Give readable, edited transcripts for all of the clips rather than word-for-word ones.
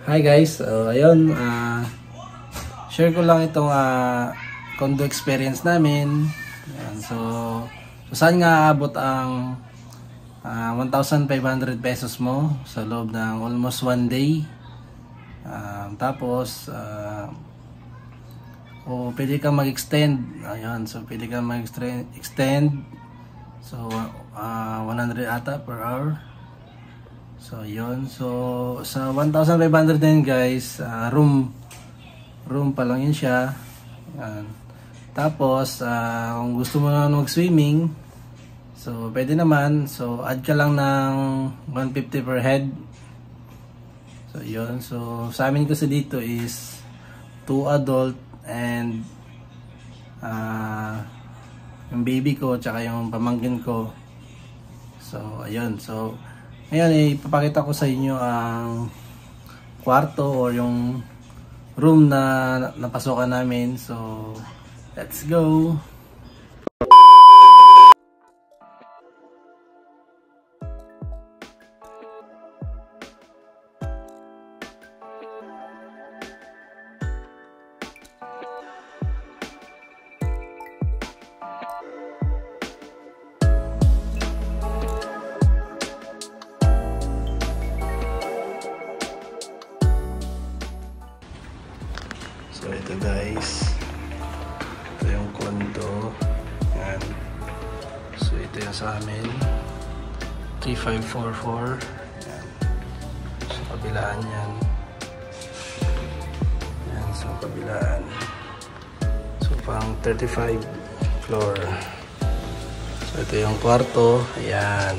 Hi guys, ayun, share ko lang itong condo experience namin. Ayan, so saan nga aabot ang 1,500 pesos mo sa loob ng almost 1 day. Tapos pwede kang mag-extend. Ayun, so pwede kang mag-extend. So 100 ata per hour. So yun, so sa 1,500 din guys, room pa lang yun siya. Tapos kung gusto mo na mag-swimming, so pwede naman, so add ka lang ng 150 per head. So yun, so sa amin kasi dito is 2 adult and yung baby ko tsaka yung pamangkin ko. So ayun, so ngayon ipapakita ko sa inyo ang kwarto or yung room na napasokan namin. So let's go. So ito guys, ito yung condo. Yan. So ito yung sa amin, 3544. Yan. So kabilaan yan. Yan, so kabilaan. So pang 35 floor. So ito yung kwarto. Ayan.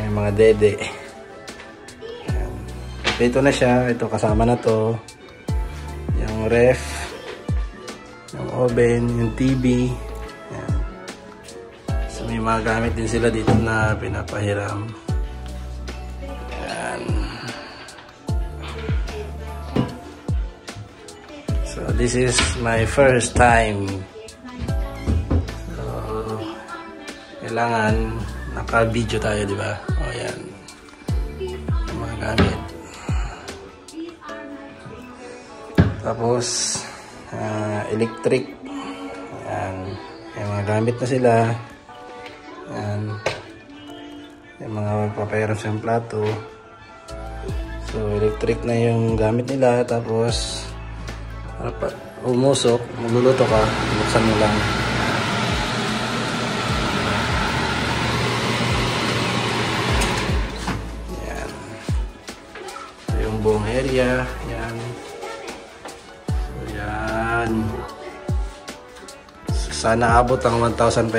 May mga dede. Ayan. Ito na siya. Ito kasama na to. Yung ref, yung oven, yung TV. Ayan. So may mga gamit din sila dito na pinapahiram. Ayan. So this is my first time. So kailangan naka-video tayo, di ba? O yan. Yung mga gamit. Tapos electric. Yan. Yung mga gamit na sila. Yan. Yung mga papayaram sa plato. So electric na yung gamit nila. Tapos para umusok, magluluto ka, buksan mo lang. Buong area. Yan. So yan. Sana abot ang 1,500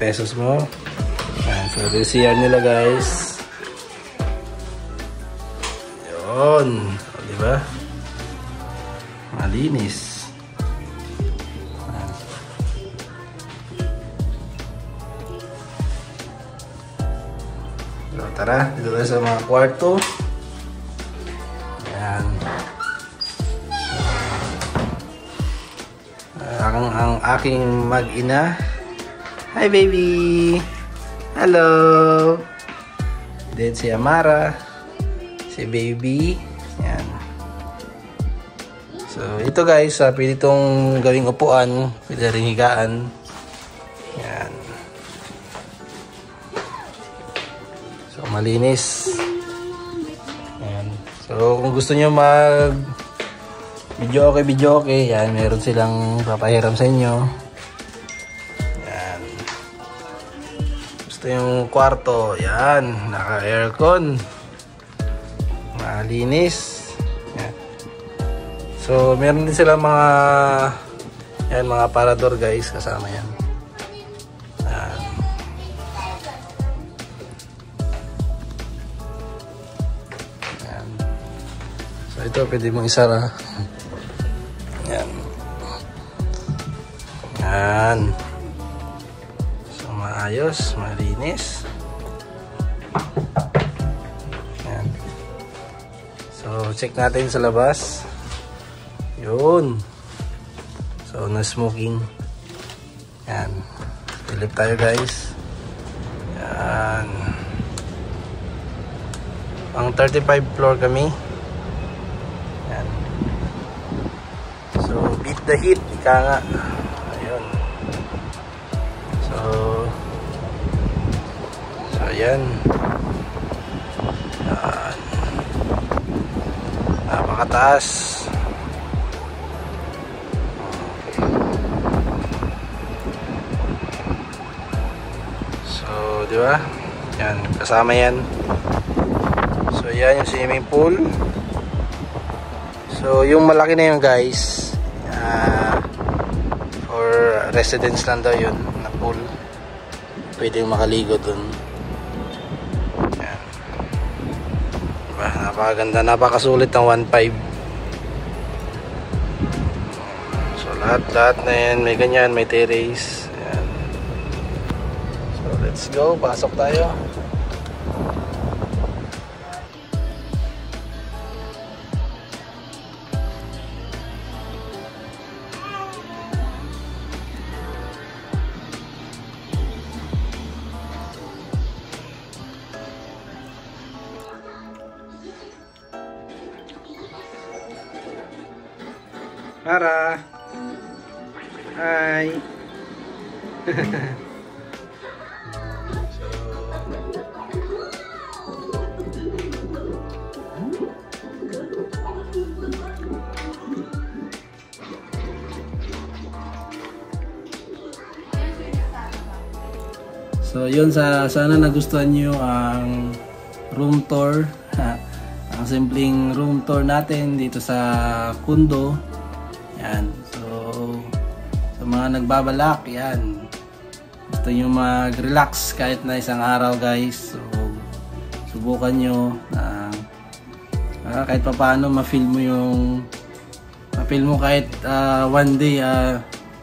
pesos mo. Yan. So this CR nila guys. Yun. O, diba? Malinis. Yan. So tara, dito tayo sa mga kwarto. Ang aking mag-ina. Hi baby. Hello. Then si Amara, si baby. Yan. So ito guys, pwede itong gawing upuan, pwede rin higaan. Yan. So malinis. Yan. So kung gusto niyo mag video okay, yan, meron silang papahiram sa inyo. Yan. Gusto yung kwarto, yan, naka-aircon, malinis. Yan. So meron din silang mga yan, mga aparador guys, kasama yan. Yan. Yan. So ito pwede mong isara. Yan. Yan. So maayos, malinis. Yan. So check natin sa labas. Yun. So na smoking. Yan. Silip tayo guys. Yan. Ang 35 floor kami. Yan. So, beat the heat. Ika nga. Ayun. So, ayan. Yan. Napakataas. So, di ba? Yan, kasama yan. So, yan yung swimming pool. So, yung malaki na yun guys, for residence lang daw yun na pool. Pwedeng makaligo dun. Yan. Diba? Napakaganda, napakasulit ng 1.5. So, lahat na yan, may ganyan, may terrace. Yan. So, let's go, pasok tayo. Mara. Hi. So, yun, sana nagustuhan nyo ang room tour. Ang simpleng room tour natin dito sa Kundo. Yan. So, sa mga nagbabalak, yan. Gusto nyo mag-relax kahit na isang araw guys. So, subukan nyo na kahit pa paano ma-feel mo kahit one day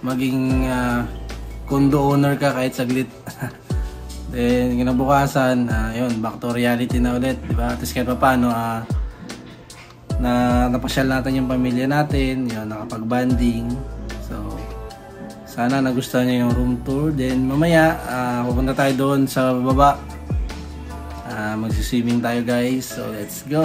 maging condo owner ka kahit saglit. Then, kinabukasan, yun, back to reality na ulit, diba? At least kahit pa paano, napasyal natin yung pamilya natin, yun, nakapag-banding. So, sana nagustuhan nyo yung room tour. Then, mamaya, pupunta tayo doon sa baba. Magsiswimming tayo guys. So, let's go!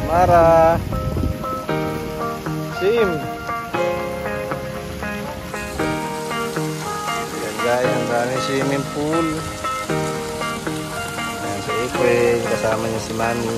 Mara. Sim. Ayan guys, ang daming swimming pool. Ayan si April, kasama niya si Mami.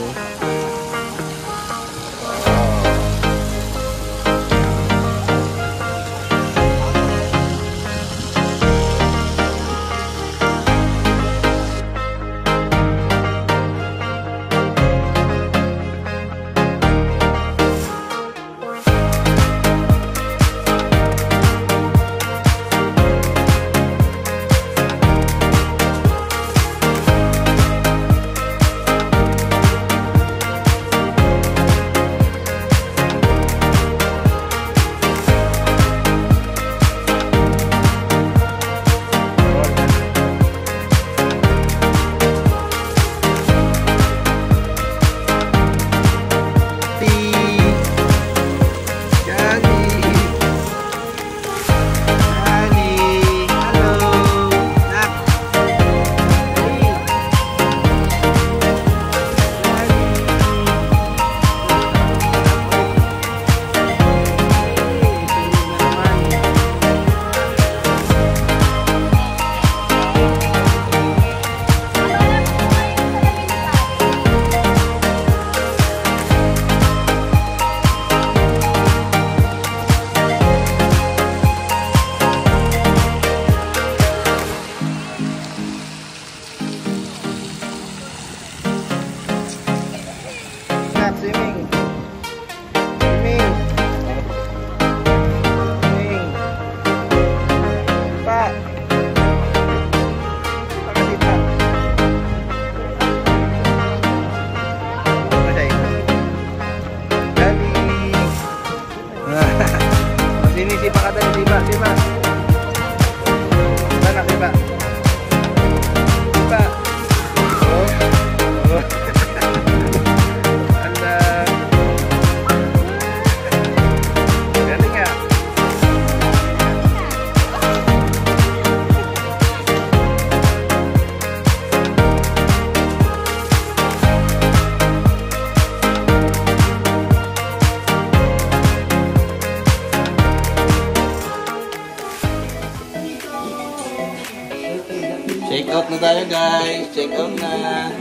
na guys. Check out na.